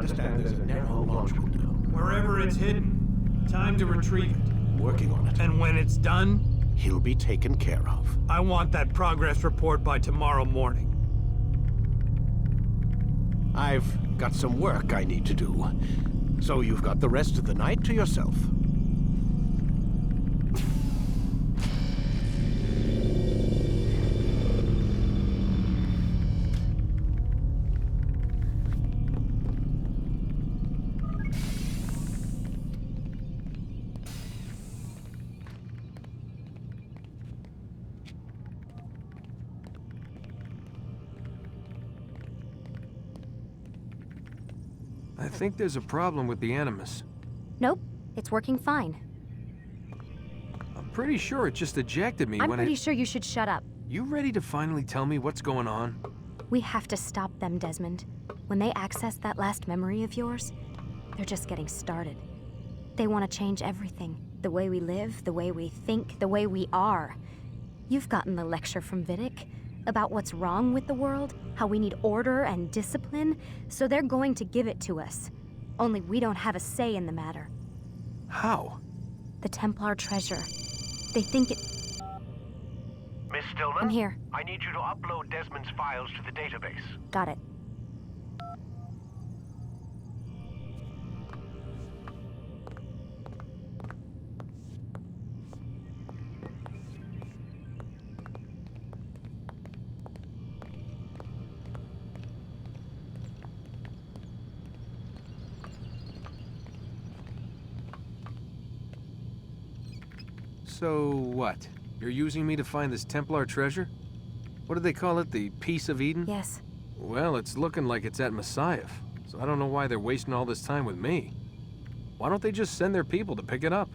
understand there's a narrow launch window. Wherever it's hidden, time to retrieve it. Working on it. And when it's done, He'll be taken care of. I want that progress report by tomorrow morning. I've got some work I need to do. So you've got the rest of the night to yourself. I think there's a problem with the Animus. Nope, it's working fine. I'm pretty sure it just ejected me I'm when pretty sure you should shut up. You ready to finally tell me what's going on? We have to stop them, Desmond. When they access that last memory of yours, they're just getting started. They want to change everything. The way we live, the way we think, the way we are. You've gotten the lecture from Vidic about what's wrong with the world, how we need order and discipline, so they're going to give it to us. Only we don't have a say in the matter. How? The Templar treasure. They think it... Miss Stillman? I'm here. I need you to upload Desmond's files to the database. Got it. So what? You're using me to find this Templar treasure? What do they call it? The Piece of Eden? Yes. Well, it's looking like it's at Messiah, so I don't know why they're wasting all this time with me. Why don't they just send their people to pick it up?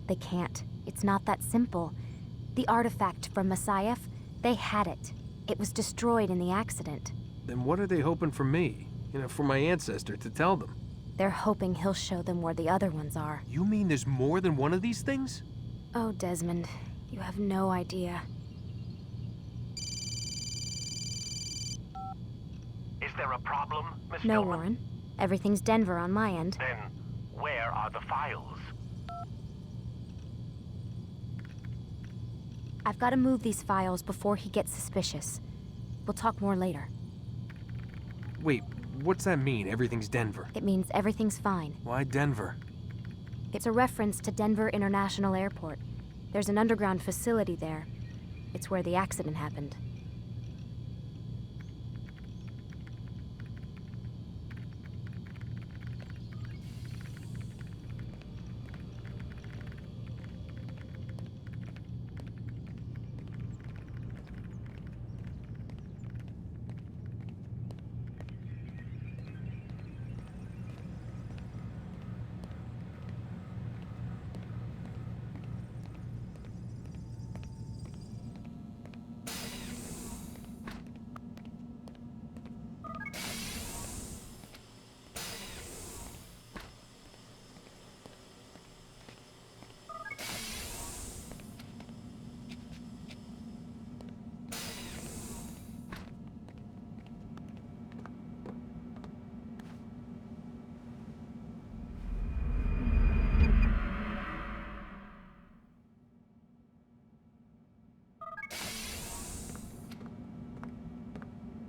They can't. It's not that simple. The artifact from Messiah, they had it. It was destroyed in the accident. Then what are they hoping for me? You know, for my ancestor to tell them? They're hoping he'll show them where the other ones are. You mean there's more than one of these things? Oh, Desmond, you have no idea. Is there a problem, Miss No, Stillman? Warren. Everything's Denver on my end. Then, where are the files? I've got to move these files before he gets suspicious. We'll talk more later. Wait, what's that mean, everything's Denver? It means everything's fine. Why Denver? It's a reference to Denver International Airport. There's an underground facility there. It's where the accident happened.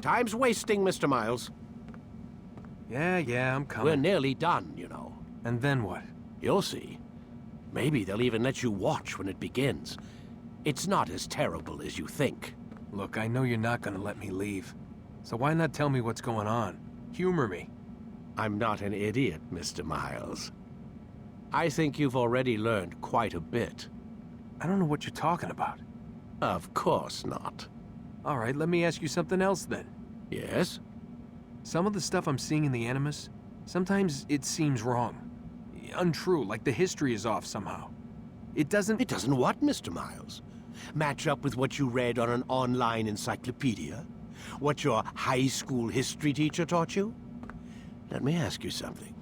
Time's wasting, Mr. Miles. Yeah, I'm coming. We're nearly done, you know. And then what? You'll see. Maybe they'll even let you watch when it begins. It's not as terrible as you think. Look, I know you're not gonna let me leave. So why not tell me what's going on? Humor me. I'm not an idiot, Mr. Miles. I think you've already learned quite a bit. I don't know what you're talking about. Of course not. All right, let me ask you something else then. Yes? Some of the stuff I'm seeing in the Animus, sometimes it seems wrong. Untrue, like the history is off somehow. It doesn't... It doesn't what, Mr. Miles? Match up with what you read on an online encyclopedia? What your high school history teacher taught you? Let me ask you something.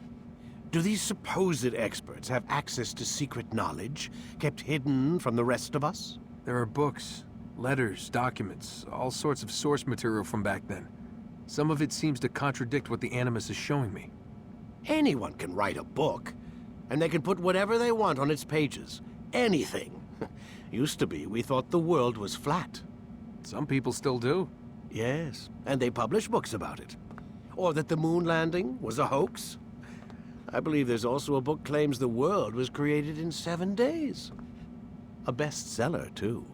Do these supposed experts have access to secret knowledge kept hidden from the rest of us? There are books, letters, documents, all sorts of source material from back then. Some of it seems to contradict what the Animus is showing me. Anyone can write a book, and they can put whatever they want on its pages. Anything. Used to be, we thought the world was flat. Some people still do. Yes, and they publish books about it. Or that the moon landing was a hoax. I believe there's also a book claims the world was created in 7 days. A bestseller, too.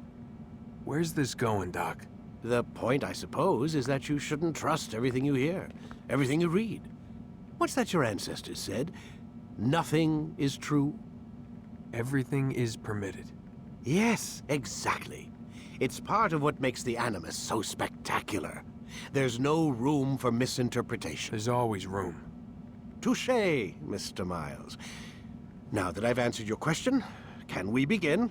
Where's this going, Doc? The point, I suppose, is that you shouldn't trust everything you hear, everything you read. What's that your ancestors said? Nothing is true? Everything is permitted. Yes, exactly. It's part of what makes the Animus so spectacular. There's no room for misinterpretation. There's always room. Touché, Mr. Miles. Now that I've answered your question, can we begin?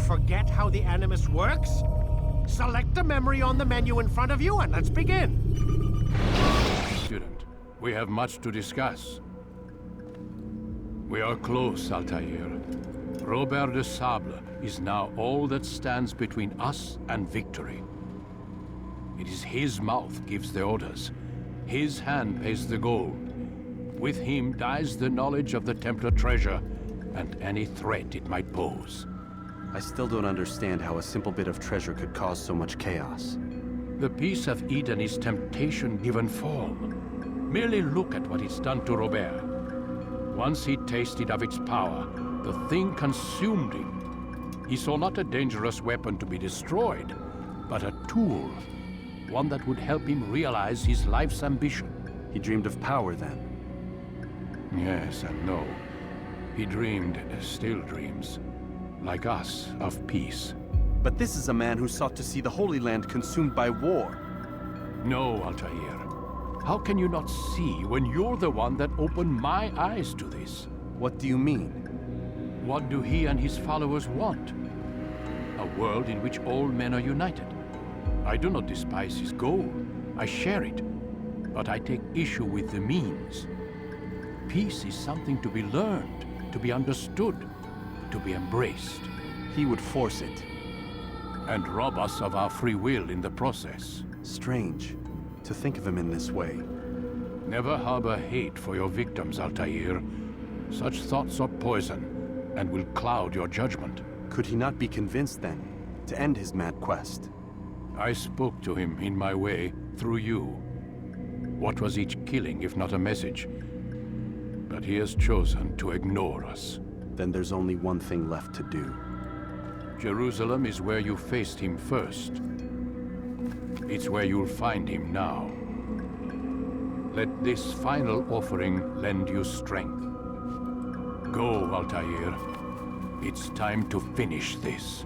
Forget how the Animus works? Select a memory on the menu in front of you and let's begin. Student, we have much to discuss. We are close, Altair. Robert de Sable is now all that stands between us and victory. It is his mouth gives the orders. His hand pays the gold. With him dies the knowledge of the Templar treasure and any threat it might pose. I still don't understand how a simple bit of treasure could cause so much chaos. The piece of Eden is temptation given form. Merely look at what it's done to Robert. Once he tasted of its power, the thing consumed him. He saw not a dangerous weapon to be destroyed, but a tool. One that would help him realize his life's ambition. He dreamed of power then? Yes and no. He dreamed, still dreams. Like us, of peace. But this is a man who sought to see the Holy Land consumed by war. No, Altair. How can you not see when you're the one that opened my eyes to this? What do you mean? What do he and his followers want? A world in which all men are united. I do not despise his goal. I share it. But I take issue with the means. Peace is something to be learned, to be understood, to be embraced. He would force it. And rob us of our free will in the process. Strange, to think of him in this way. Never harbor hate for your victims, Altair. Such thoughts are poison, and will cloud your judgment. Could he not be convinced, then, to end his mad quest? I spoke to him in my way, through you. What was each killing, if not a message? But he has chosen to ignore us. Then there's only one thing left to do. Jerusalem is where you faced him first. It's where you'll find him now. Let this final offering lend you strength. Go, Altair. It's time to finish this.